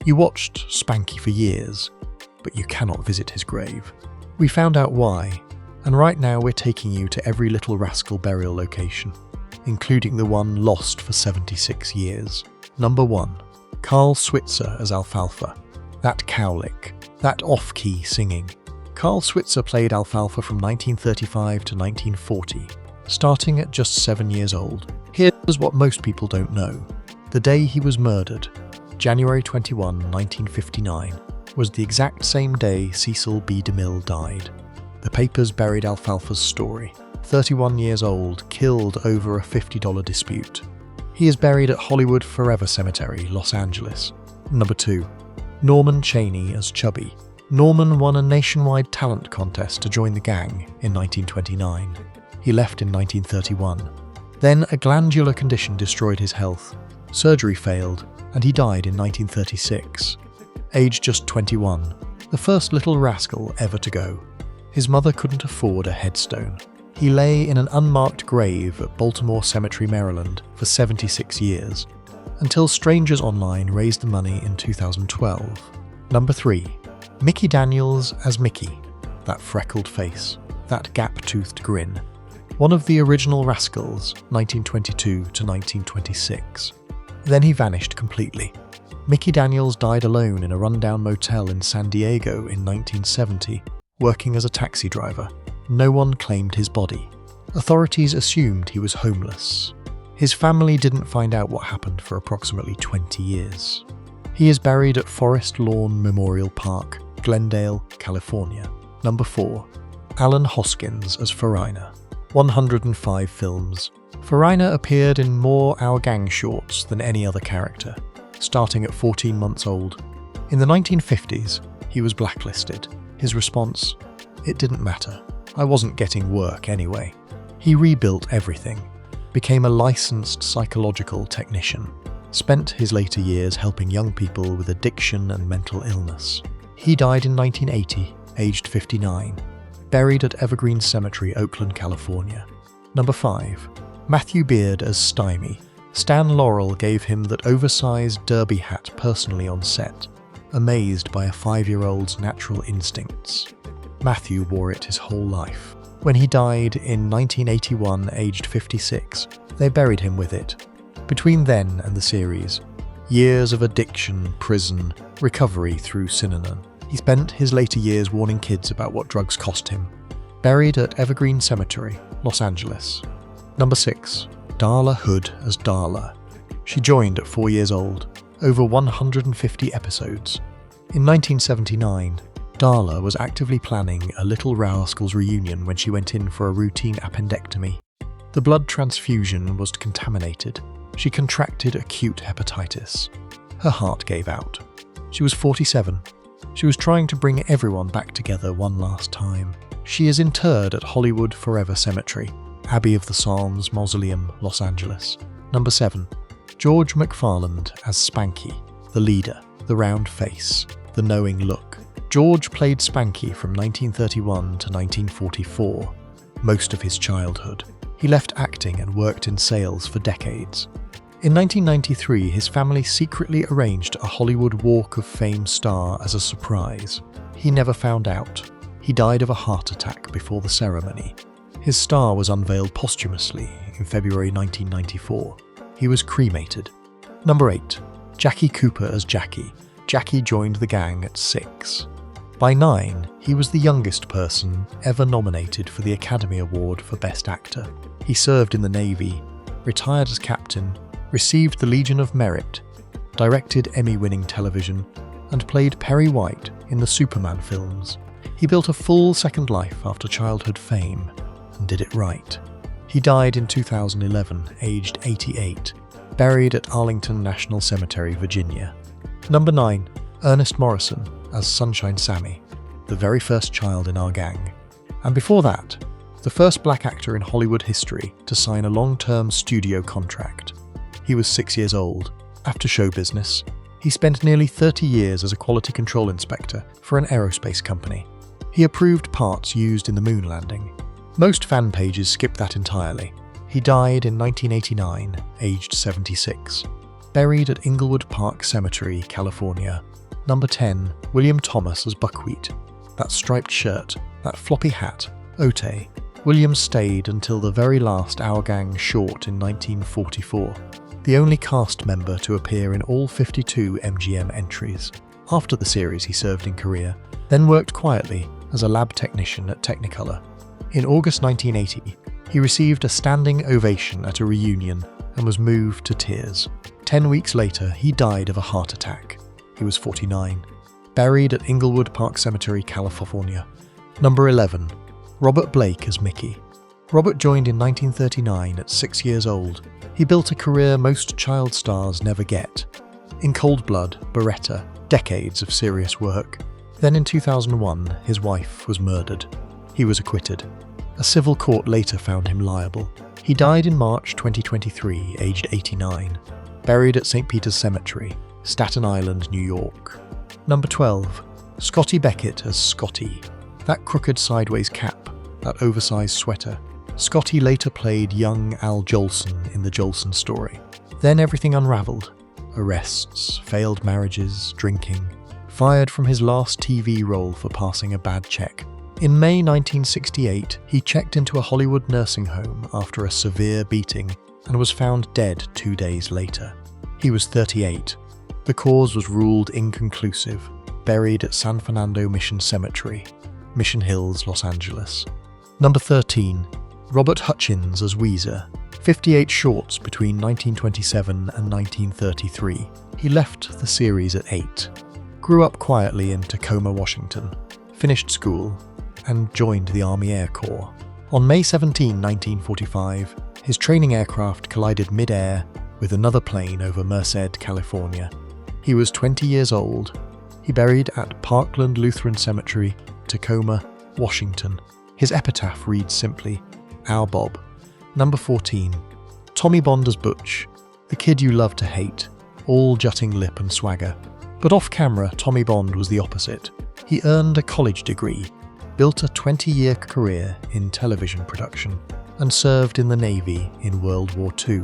You watched Spanky for years, but you cannot visit his grave. We found out why, and right now we're taking you to every Little Rascal burial location, including the one lost for 76 years. Number 1. Carl Switzer as Alfalfa. That cowlick, that off-key singing. Carl Switzer played Alfalfa from 1935 to 1940, starting at just 7 years old. Here's what most people don't know. The day he was murdered, January 21, 1959, was the exact same day Cecil B. DeMille died. The papers buried Alfalfa's story. 31 years old, killed over a $50 dispute. He is buried at Hollywood Forever Cemetery, Los Angeles. Number 2. Norman Chaney as Chubby. Norman won a nationwide talent contest to join the gang in 1929. He left in 1931. Then a glandular condition destroyed his health. Surgery failed, and he died in 1936. Aged just 21, the first Little Rascal ever to go. His mother couldn't afford a headstone. He lay in an unmarked grave at Baltimore Cemetery, Maryland, for 76 years, until strangers online raised the money in 2012. Number 3. Mickey Daniels as Mickey. That freckled face, that gap-toothed grin. One of the original Rascals, 1922 to 1926. Then he vanished completely. Mickey Daniels died alone in a rundown motel in San Diego in 1970, working as a taxi driver. No one claimed his body. Authorities assumed he was homeless. His family didn't find out what happened for approximately 20 years. He is buried at Forest Lawn Memorial Park, Glendale, California. Number 4. Alan Hoskins as Farina. 105 films. Farina appeared in more Our Gang shorts than any other character, starting at 14 months old. In the 1950s, he was blacklisted. His response? It didn't matter. I wasn't getting work anyway. He rebuilt everything, became a licensed psychological technician, spent his later years helping young people with addiction and mental illness. He died in 1980, aged 59, buried at Evergreen Cemetery, Oakland, California. Number 5. Matthew Beard as Stymie. Stan Laurel gave him that oversized derby hat personally on set, amazed by a 5-year-old's natural instincts. Matthew wore it his whole life. When he died in 1981, aged 56, they buried him with it. Between then and the series, years of addiction, prison, recovery through Synonym. He spent his later years warning kids about what drugs cost him. Buried at Evergreen Cemetery, Los Angeles. Number 6. Darla Hood as Darla. She joined at 4 years old, over 150 episodes. In 1979, Darla was actively planning a Little Rascals reunion when she went in for a routine appendectomy. The blood transfusion was contaminated. She contracted acute hepatitis. Her heart gave out. She was 47. She was trying to bring everyone back together one last time. She is interred at Hollywood Forever Cemetery, Abbey of the Psalms Mausoleum, Los Angeles. Number 7. George McFarland as Spanky, the leader, the round face, the knowing look. George played Spanky from 1931 to 1944, most of his childhood. He left acting and worked in sales for decades. In 1993, his family secretly arranged a Hollywood Walk of Fame star as a surprise. He never found out. He died of a heart attack before the ceremony. His star was unveiled posthumously in February 1994. He was cremated. Number 8. Jackie Cooper as Jackie. Jackie joined the gang at 6. By 9, he was the youngest person ever nominated for the Academy Award for Best Actor. He served in the Navy, retired as captain, received the Legion of Merit, directed Emmy-winning television, and played Perry White in the Superman films. He built a full second life after childhood fame, and did it right. He died in 2011, aged 88, buried at Arlington National Cemetery, Virginia. Number 9. Ernest Morrison as Sunshine Sammy, the very first child in our gang. And before that, the first black actor in Hollywood history to sign a long-term studio contract. He was 6 years old. After show business, he spent nearly 30 years as a quality control inspector for an aerospace company. He approved parts used in the moon landing. Most fan pages skip that entirely. He died in 1989, aged 76. buried at Inglewood Park Cemetery, California. Number 10. William Thomas as Buckwheat. That striped shirt, that floppy hat, Ote. William stayed until the very last Our Gang short in 1944, the only cast member to appear in all 52 MGM entries. After the series he served in Korea, then worked quietly as a lab technician at Technicolor. In August 1980, he received a standing ovation at a reunion and was moved to tears. 10 weeks later, he died of a heart attack. He was 49. Buried at Inglewood Park Cemetery, California. Number 11. Robert Blake as Mickey. Robert joined in 1939 at 6 years old. He built a career most child stars never get. In Cold Blood, Beretta, decades of serious work. Then in 2001, his wife was murdered. He was acquitted. A civil court later found him liable. He died in March 2023, aged 89. Buried at St. Peter's Cemetery, Staten Island, New York. Number 12. Scotty Beckett as Scotty. That crooked sideways cap, that oversized sweater. Scotty later played young Al Jolson in The Jolson Story. Then everything unraveled. Arrests, failed marriages, drinking. Fired from his last TV role for passing a bad check. In May 1968, he checked into a Hollywood nursing home after a severe beating and was found dead 2 days later. He was 38. The cause was ruled inconclusive. Buried at San Fernando Mission Cemetery, Mission Hills, Los Angeles. Number 13. Robert Hutchins as Weezer. 58 shorts between 1927 and 1933. He left the series at 8. Grew up quietly in Tacoma, Washington. Finished school and joined the Army Air Corps. On May 17, 1945, his training aircraft collided mid-air with another plane over Merced, California. He was 20 years old. He buried at Parkland Lutheran Cemetery, Tacoma, Washington. His epitaph reads simply, Our Bob. Number 14. Tommy Bond as Butch, the kid you love to hate, all jutting lip and swagger. But off-camera, Tommy Bond was the opposite. He earned a college degree, built a 20-year career in television production, and served in the Navy in World War II.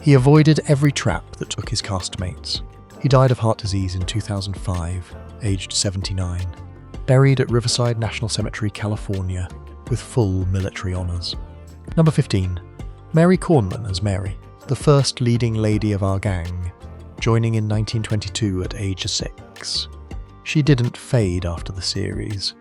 He avoided every trap that took his castmates. He died of heart disease in 2005, aged 79. Buried at Riverside National Cemetery, California, with full military honours. Number 15. Mary Kornman as Mary, the first leading lady of Our Gang, joining in 1922 at age 6. She didn't fade after the series.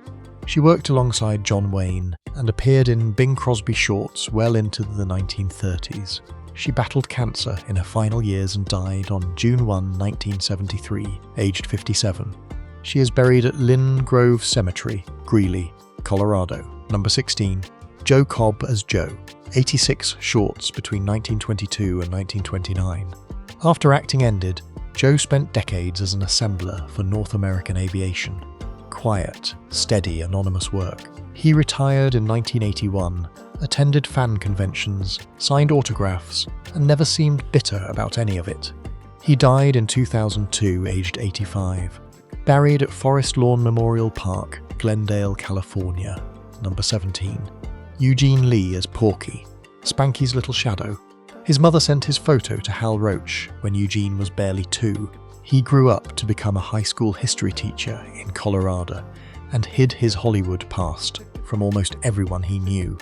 She worked alongside John Wayne and appeared in Bing Crosby shorts well into the 1930s. She battled cancer in her final years and died on June 1, 1973, aged 57. She is buried at Lynn Grove Cemetery, Greeley, Colorado. Number 16. Joe Cobb as Joe. 86 shorts between 1922 and 1929. After acting ended, Joe spent decades as an assembler for North American Aviation. Quiet, steady, anonymous work. He retired in 1981, attended fan conventions, signed autographs, and never seemed bitter about any of it. He died in 2002, aged 85. Buried at Forest Lawn Memorial Park, Glendale, California. Number 17. Eugene Lee as Porky, Spanky's little shadow. His mother sent his photo to Hal Roach when Eugene was barely 2. He grew up to become a high school history teacher in Colorado and hid his Hollywood past from almost everyone he knew,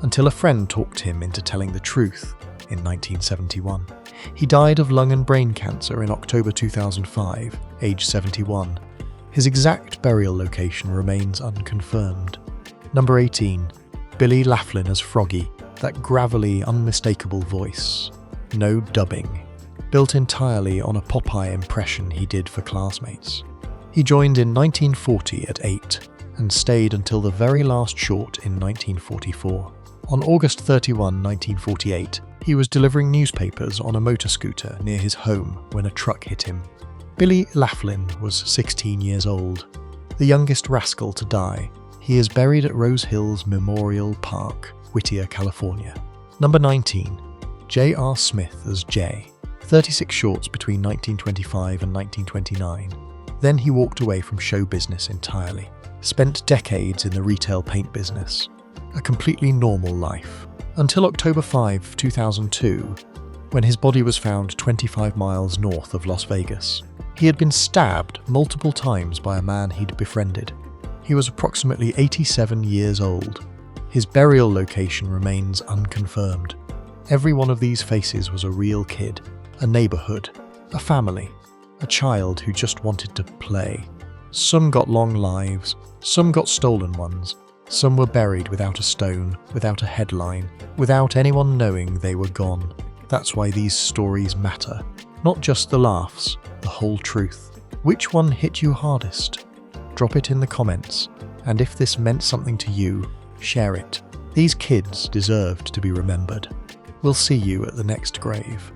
until a friend talked him into telling the truth in 1971. He died of lung and brain cancer in October 2005, age 71. His exact burial location remains unconfirmed. Number 18. Billy Laughlin as Froggy, that gravelly, unmistakable voice. No dubbing. Built entirely on a Popeye impression he did for classmates. He joined in 1940 at 8 and stayed until the very last short in 1944. On August 31, 1948, he was delivering newspapers on a motor scooter near his home when a truck hit him. Billy Laughlin was 16 years old, the youngest rascal to die. He is buried at Rose Hills Memorial Park, Whittier, California. Number 19. J.R. Smith as Jay. 36 shorts between 1925 and 1929. Then he walked away from show business entirely. Spent decades in the retail paint business. A completely normal life. Until October 5, 2002, when his body was found 25 miles north of Las Vegas. He had been stabbed multiple times by a man he'd befriended. He was approximately 87 years old. His burial location remains unconfirmed. Every one of these faces was a real kid, a neighborhood, a family, a child who just wanted to play. Some got long lives, some got stolen ones, some were buried without a stone, without a headline, without anyone knowing they were gone. That's why these stories matter. Not just the laughs, the whole truth. Which one hit you hardest? Drop it in the comments, and if this meant something to you, share it. These kids deserved to be remembered. We'll see you at the next grave.